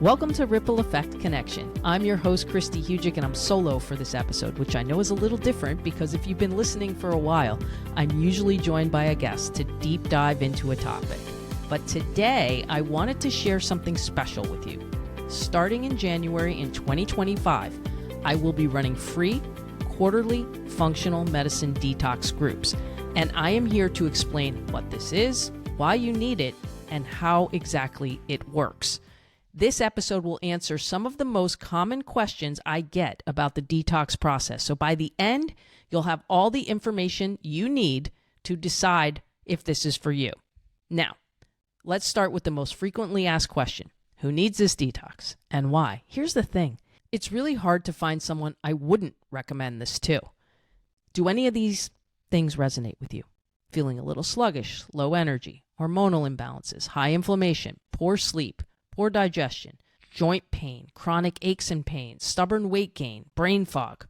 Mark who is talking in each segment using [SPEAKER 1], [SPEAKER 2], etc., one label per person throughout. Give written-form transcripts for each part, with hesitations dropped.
[SPEAKER 1] Welcome to Ripple Effect Connection. I'm your host, Kristi Hujik, and I'm solo for this episode, which I know is a little different because if you've been listening for a while, I'm usually joined by a guest to deep dive into a topic. But today, I wanted to share something special with you. Starting in January in 2025, I will be running free quarterly functional medicine detox groups, and I am here to explain what this is, why you need it, and how exactly it works. This episode will answer some of the most common questions I get about the detox process. So by the end, you'll have all the information you need to decide if this is for you. Now, let's start with the most frequently asked question. Who needs this detox and why? Here's the thing. It's really hard to find someone I wouldn't recommend this to. Do any of these things resonate with you? Feeling a little sluggish, low energy, hormonal imbalances, high inflammation, poor sleep, poor digestion, joint pain, chronic aches and pains, stubborn weight gain, brain fog,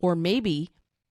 [SPEAKER 1] or maybe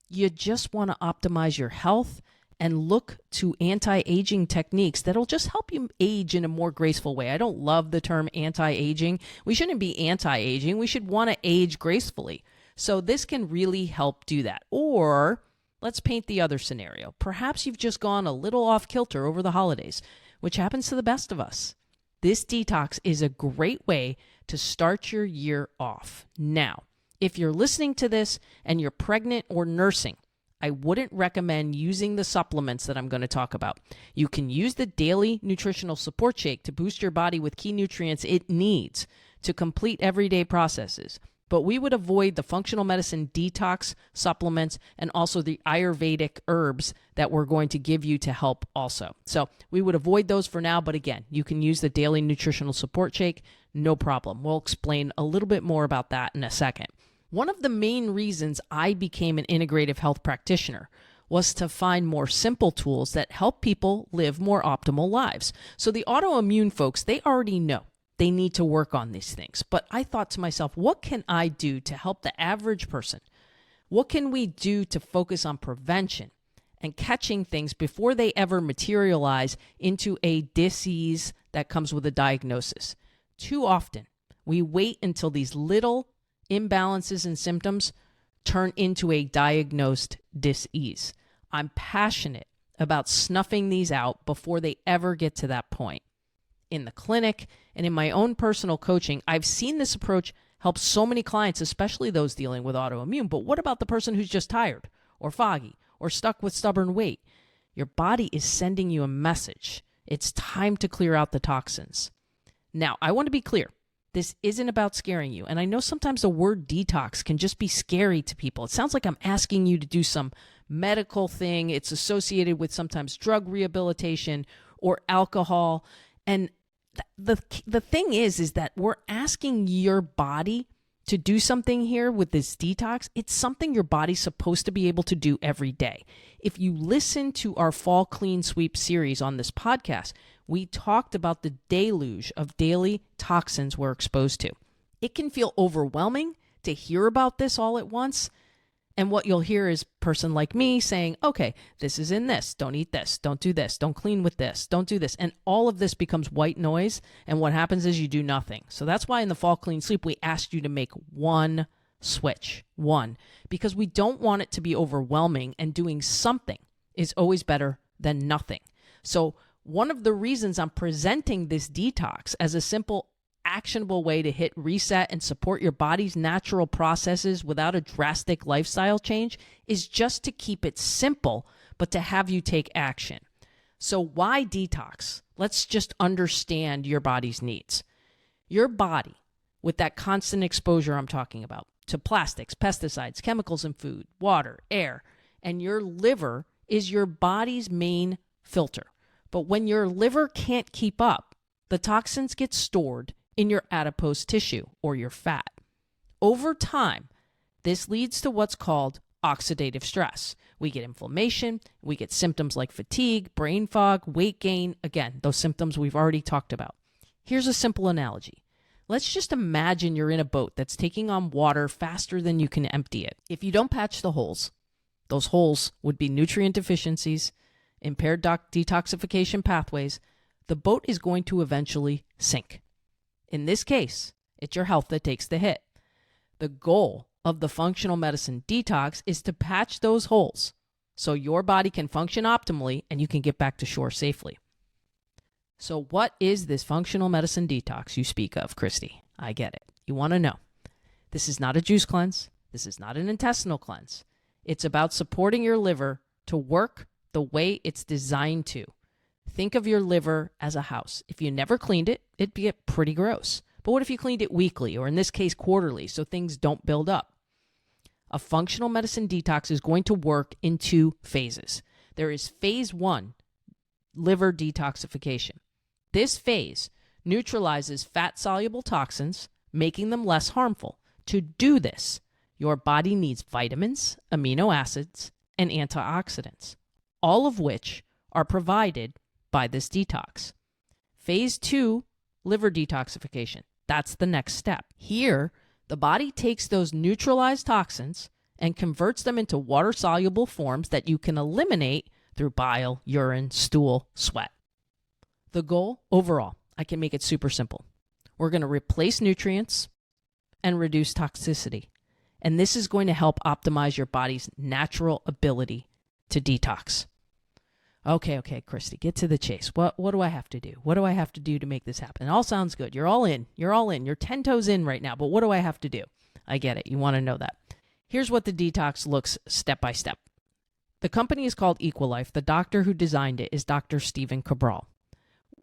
[SPEAKER 1] you just want to optimize your health and look to anti-aging techniques that'll just help you age in a more graceful way. I don't love the term anti-aging. We shouldn't be anti-aging. We should want to age gracefully. So this can really help do that. Or let's paint the other scenario. Perhaps you've just gone a little off kilter over the holidays, which happens to the best of us. This detox is a great way to start your year off. Now, if you're listening to this and you're pregnant or nursing, I wouldn't recommend using the supplements that I'm going to talk about. You can use the daily nutritional support shake to boost your body with key nutrients it needs to complete everyday processes. But we would avoid the functional medicine detox supplements and also the Ayurvedic herbs that we're going to give you to help also. So we would avoid those for now, but again, you can use the daily nutritional support shake, no problem. We'll explain a little bit more about that in a second. One of the main reasons I became an integrative health practitioner was to find more simple tools that help people live more optimal lives. So the autoimmune folks, they already know. They need to work on these things. But I thought to myself, what can I do to help the average person? What can we do to focus on prevention and catching things before they ever materialize into a disease that comes with a diagnosis? Too often, we wait until these little imbalances and symptoms turn into a diagnosed disease. I'm passionate about snuffing these out before they ever get to that point. In the clinic and in my own personal coaching, I've seen this approach help so many clients, especially those dealing with autoimmune. But what about the person who's just tired or foggy or stuck with stubborn weight? Your body is sending you a message. It's time to clear out the toxins. Now, I want to be clear. This isn't about scaring you. And I know sometimes the word detox can just be scary to people. It sounds like I'm asking you to do some medical thing. It's associated with sometimes drug rehabilitation or alcohol. And the thing is that we're asking your body to do something here with this detox. It's something your body's supposed to be able to do every day. If you listen to our Fall Clean Sweep series on this podcast, we talked about the deluge of daily toxins we're exposed to. It can feel overwhelming to hear about this all at once. And what you'll hear is a person like me saying, okay, this is in this. Don't eat this. Don't do this. Don't clean with this. Don't do this. And all of this becomes white noise. And what happens is you do nothing. So that's why in the Fall Clean Sleep, we asked you to make one switch, because we don't want it to be overwhelming, and doing something is always better than nothing. So one of the reasons I'm presenting this detox as a simple actionable way to hit reset and support your body's natural processes without a drastic lifestyle change is just to keep it simple, but to have you take action. So why detox? Let's just understand your body's needs. Your body, with that constant exposure I'm talking about to plastics, pesticides, chemicals in food, water, air, and your liver is your body's main filter. But when your liver can't keep up, the toxins get stored in your adipose tissue or your fat. Over time, this leads to what's called oxidative stress. We get inflammation, we get symptoms like fatigue, brain fog, weight gain. Again, those symptoms we've already talked about. Here's a simple analogy. Let's just imagine you're in a boat that's taking on water faster than you can empty it. If you don't patch the holes, those holes would be nutrient deficiencies, impaired detoxification pathways. The boat is going to eventually sink. In this case, it's your health that takes the hit. The goal of the functional medicine detox is to patch those holes so your body can function optimally and you can get back to shore safely. So what is this functional medicine detox you speak of, Kristi? I get it. You want to know. This is not a juice cleanse. This is not an intestinal cleanse. It's about supporting your liver to work the way it's designed to. Think of your liver as a house. If you never cleaned it, it'd get pretty gross. But what if you cleaned it weekly, or in this case, quarterly, so things don't build up? A functional medicine detox is going to work in 2 phases. There is phase 1, liver detoxification. This phase neutralizes fat-soluble toxins, making them less harmful. To do this, your body needs vitamins, amino acids, and antioxidants, all of which are provided by this detox. Phase 2, liver detoxification. That's the next step. Here, the body takes those neutralized toxins and converts them into water-soluble forms that you can eliminate through bile, urine, stool, sweat. The goal, overall, I can make it super simple. We're going to replace nutrients and reduce toxicity. And this is going to help optimize your body's natural ability to detox. Okay, Kristi, get to the chase. What do I have to do? What do I have to do to make this happen? It all sounds good. You're all in. You're 10 toes in right now, but what do I have to do? I get it. You want to know that. Here's what the detox looks step by step. The company is called Equilife. The doctor who designed it is Dr. Stephen Cabral.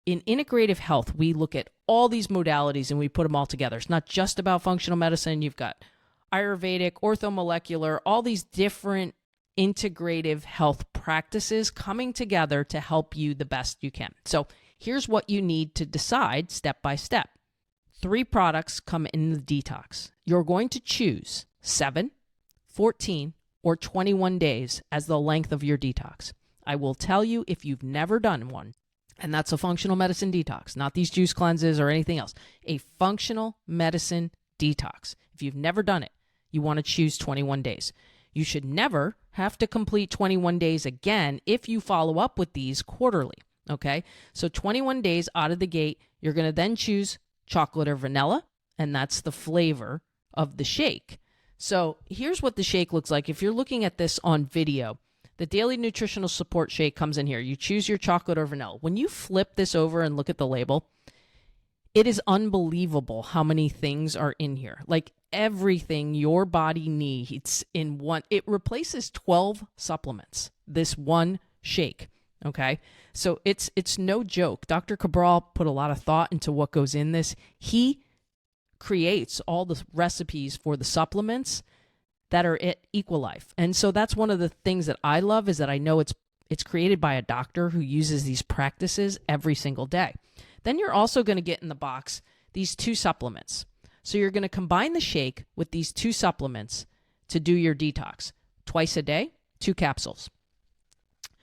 [SPEAKER 1] In integrative health, we look at all these modalities and we put them all together. It's not just about functional medicine. You've got Ayurvedic, orthomolecular, all these different integrative health practices coming together to help you the best you can. So here's what you need to decide step by step. 3 products come in the detox. You're going to choose 7, 14, or 21 days as the length of your detox. I will tell you if you've never done one, and that's a functional medicine detox, not these juice cleanses or anything else, a functional medicine detox. If you've never done it, you want to choose 21 days. You should never have to complete 21 days again if you follow up with these quarterly, okay? So 21 days out of the gate, you're going to then choose chocolate or vanilla, and that's the flavor of the shake. So here's what the shake looks like. If you're looking at this on video, the Daily Nutritional Support Shake comes in here. You choose your chocolate or vanilla. When you flip this over and look at the label, it is unbelievable how many things are in here. Like everything your body needs in one. It replaces 12 supplements, this one shake, okay? So it's no joke. Dr. Cabral put a lot of thought into what goes in this. He creates all the recipes for the supplements that are at Equilife. And so that's one of the things that I love, is that I know it's created by a doctor who uses these practices every single day. Then you're also going to get in the box these 2 supplements. So you're going to combine the shake with these 2 supplements to do your detox. Twice a day, 2 capsules.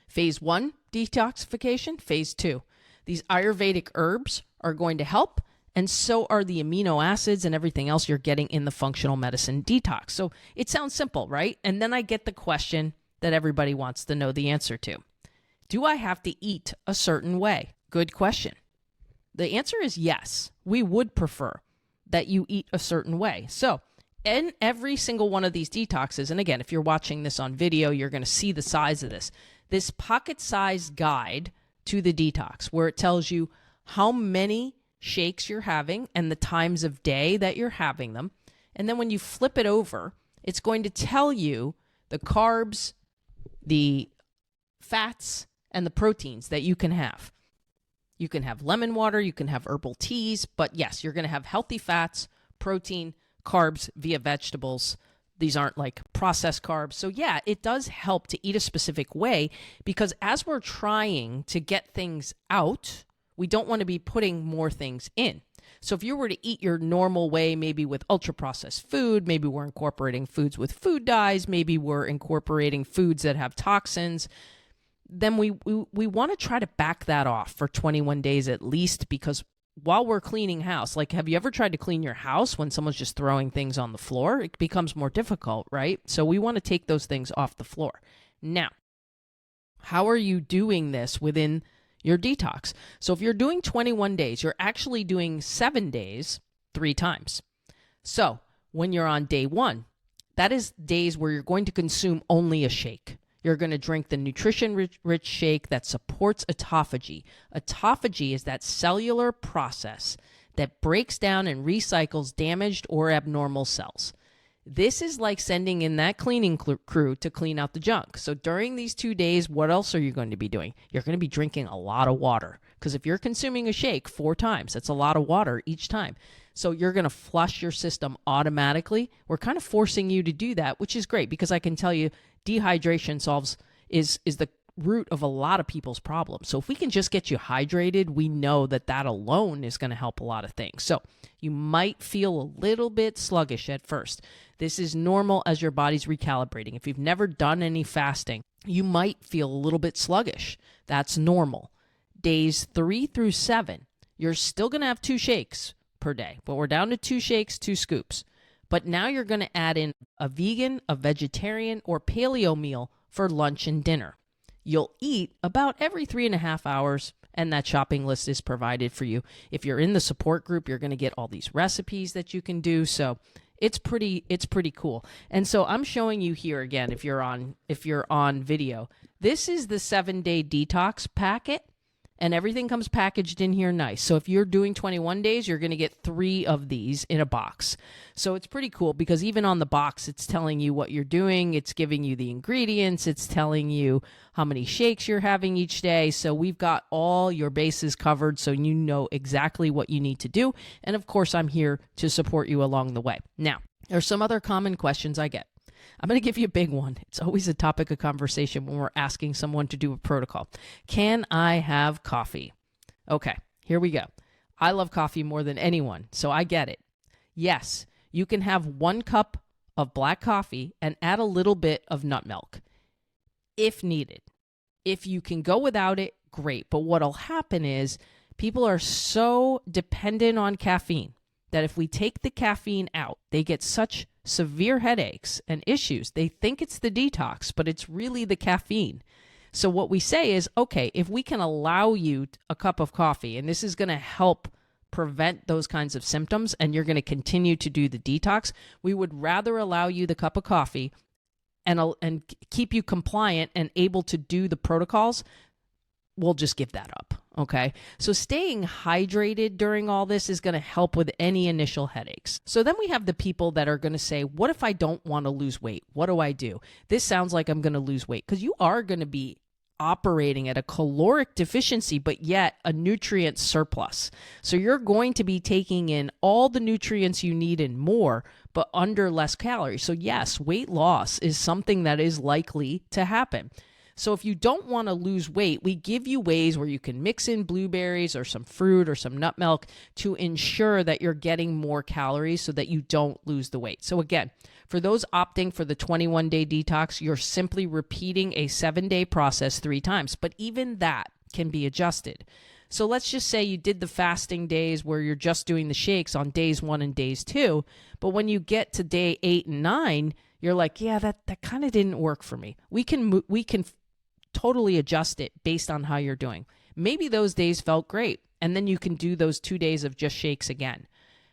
[SPEAKER 1] Phase 1, detoxification. Phase 2. These Ayurvedic herbs are going to help, and so are the amino acids and everything else you're getting in the functional medicine detox. So it sounds simple, right? And then I get the question that everybody wants to know the answer to. Do I have to eat a certain way? Good question. The answer is yes. We would prefer that you eat a certain way. So in every single one of these detoxes, and again, if you're watching this on video, you're going to see the size of this pocket-sized guide to the detox, where it tells you how many shakes you're having and the times of day that you're having them. And then when you flip it over, it's going to tell you the carbs, the fats, and the proteins that you can have. You can have lemon water, you can have herbal teas, but yes, you're going to have healthy fats, protein, carbs via vegetables. These aren't like processed carbs. So yeah, it does help to eat a specific way, because as we're trying to get things out, we don't want to be putting more things in. So if you were to eat your normal way, maybe with ultra-processed food, maybe we're incorporating foods with food dyes, maybe we're incorporating foods that have toxins, then we want to try to back that off for 21 days at least, because while we're cleaning house, like, have you ever tried to clean your house when someone's just throwing things on the floor? It becomes more difficult, right? So we want to take those things off the floor. Now, how are you doing this within your detox. So if you're doing 21 days, you're actually doing 7 days 3 times. So when you're on day 1, that is days where you're going to consume only a shake. You're going to drink the nutrition-rich shake that supports autophagy. Autophagy is that cellular process that breaks down and recycles damaged or abnormal cells. This is like sending in that cleaning crew to clean out the junk. So during these 2 days, what else are you going to be doing? You're going to be drinking a lot of water, because if you're consuming a shake 4 times, that's a lot of water each time. So you're going to flush your system automatically. We're kind of forcing you to do that, which is great, because I can tell you dehydration is the root of a lot of people's problems. So if we can just get you hydrated, we know that alone is going to help a lot of things. So you might feel a little bit sluggish at first. This is normal as your body's recalibrating. If you've never done any fasting, you might feel a little bit sluggish. That's normal. Days 3 through 7, you're still going to have 2 shakes per day, but we're down to 2 shakes, 2 scoops. But now you're going to add in a vegan, a vegetarian, or paleo meal for lunch and dinner. You'll eat about every 3.5 hours, and that shopping list is provided for you. If you're in the support group, you're going to get all these recipes that you can do. So it's pretty cool. And so I'm showing you here again, if you're on video, this is the 7-day detox packet. And everything comes packaged in here nice. So if you're doing 21 days, you're going to get 3 of these in a box. So it's pretty cool, because even on the box, it's telling you what you're doing. It's giving you the ingredients. It's telling you how many shakes you're having each day. So we've got all your bases covered, so you know exactly what you need to do. And of course, I'm here to support you along the way. Now, there's some other common questions I get. I'm going to give you a big one. It's always a topic of conversation when we're asking someone to do a protocol. Can I have coffee? Okay, here we go. I love coffee more than anyone, so I get it. Yes, you can have 1 cup of black coffee and add a little bit of nut milk if needed. If you can go without it, great. But what'll happen is people are so dependent on caffeine that if we take the caffeine out, they get such severe headaches and issues. They think it's the detox, but it's really the caffeine. So what we say is, okay, if we can allow you a cup of coffee, and this is going to help prevent those kinds of symptoms, and you're going to continue to do the detox, we would rather allow you the cup of coffee and keep you compliant and able to do the protocols. We'll just give that up, okay? So staying hydrated during all this is going to help with any initial headaches. So then we have the people that are going to say, what if I don't want to lose weight? What do I do? This sounds like I'm going to lose weight, because you are going to be operating at a caloric deficiency, but yet a nutrient surplus. So you're going to be taking in all the nutrients you need and more, but under less calories. So yes, weight loss is something that is likely to happen. So if you don't want to lose weight, we give you ways where you can mix in blueberries or some fruit or some nut milk to ensure that you're getting more calories so that you don't lose the weight. So again, for those opting for the 21-day detox, you're simply repeating a 7-day process 3 times, but even that can be adjusted. So let's just say you did the fasting days where you're just doing the shakes on days 1 and days 2, but when you get to day 8 and 9, you're like, yeah, that kind of didn't work for me. We can totally adjust it based on how you're doing. Maybe those days felt great, and then you can do those 2 days of just shakes again.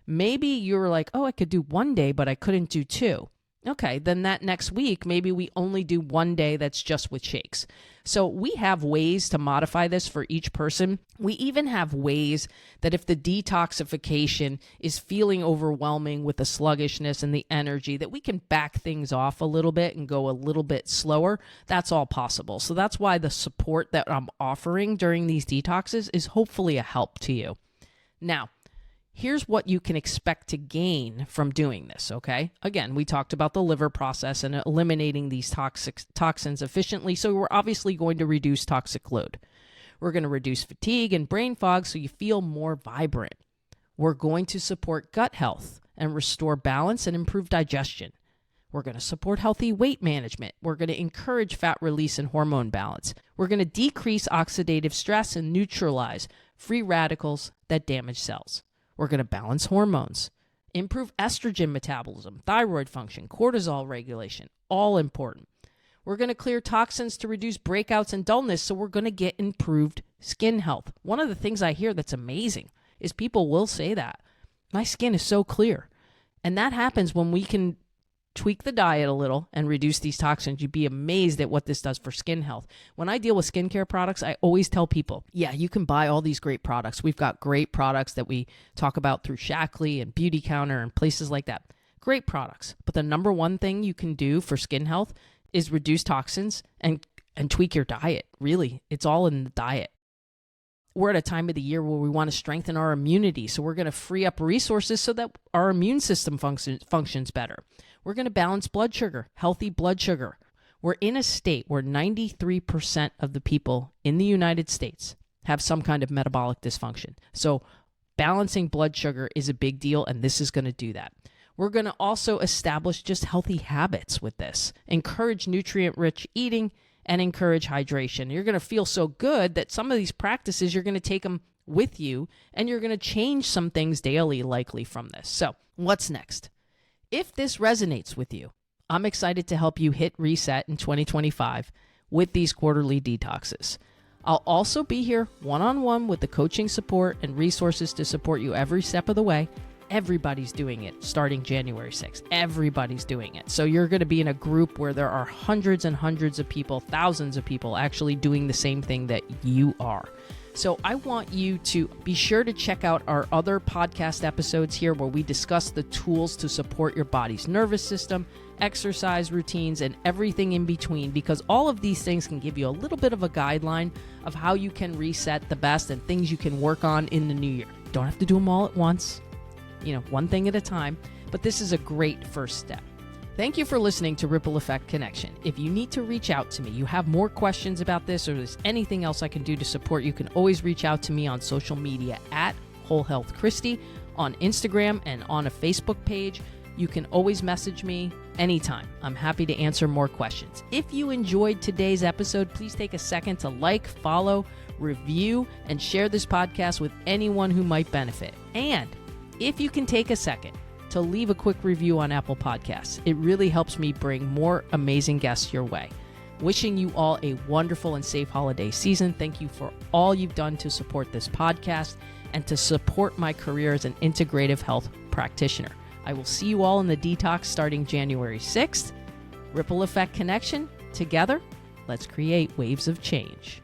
[SPEAKER 1] Maybe you were like, oh, I could do 1 day, but I couldn't do 2. Okay, then that next week, maybe we only do 1 day that's just with shakes. So we have ways to modify this for each person. We even have ways that if the detoxification is feeling overwhelming with the sluggishness and the energy, that we can back things off a little bit and go a little bit slower. That's all possible. So that's why the support that I'm offering during these detoxes is hopefully a help to you. Now, here's what you can expect to gain from doing this, okay? Again, we talked about the liver process and eliminating these toxins efficiently, so we're obviously going to reduce toxic load. We're going to reduce fatigue and brain fog so you feel more vibrant. We're going to support gut health and restore balance and improve digestion. We're going to support healthy weight management. We're going to encourage fat release and hormone balance. We're going to decrease oxidative stress and neutralize free radicals that damage cells. We're going to balance hormones, improve estrogen metabolism, thyroid function, cortisol regulation, all important. We're going to clear toxins to reduce breakouts and dullness, so we're going to get improved Skin health. One of the things I hear that's amazing is people will say that. My skin is so clear. And that happens when we can tweak the diet a little and reduce these toxins. You'd be amazed at what this does for skin health. When I deal with skincare products, I always tell people, yeah, you can buy all these great products. We've got great products that we talk about through Shackley and Beauty Counter and places like that. Great products. But the number one thing you can do for skin health is reduce toxins and tweak your diet. Really, it's all in the diet. We're at a time of the year where we want to strengthen our immunity. So we're going to free up resources so that our immune system functions better. We're going to balance blood sugar, healthy blood sugar. We're in a state where 93% of the people in the United States have some kind of metabolic dysfunction. So balancing blood sugar is a big deal, and this is going to do that. We're going to also establish just healthy habits with this, encourage nutrient-rich eating, and encourage hydration. You're going to feel so good that some of these practices, you're going to take them with you, and you're going to change some things daily likely from this. So what's next? If this resonates with you, I'm excited to help you hit reset in 2025 with these quarterly detoxes. I'll also be here one-on-one with the coaching support and resources to support you every step of the way. Everybody's doing it starting January 6th. Everybody's doing it. So you're going to be in a group where there are hundreds and hundreds of people, thousands of people actually doing the same thing that you are. So I want you to be sure to check out our other podcast episodes here where we discuss the tools to support your body's nervous system, exercise routines, and everything in between, because all of these things can give you a little bit of a guideline of how you can reset the best and things you can work on in the new year. Don't have to do them all at once, one thing at a time, but this is a great first step. Thank you for listening to Ripple Effect Connection. If you need to reach out to me, you have more questions about this, or there's anything else I can do to support, you can always reach out to me on social media at Whole Health Kristi, on Instagram, and on a Facebook page. You can always message me anytime. I'm happy to answer more questions. If you enjoyed today's episode, please take a second to like, follow, review, and share this podcast with anyone who might benefit. And if you can take a second to leave a quick review on Apple Podcasts, it really helps me bring more amazing guests your way. Wishing you all a wonderful and safe holiday season. Thank you for all you've done to support this podcast and to support my career as an integrative health practitioner. I will see you all in the detox starting January 6th. Ripple Effect Connection. Together, let's create waves of change.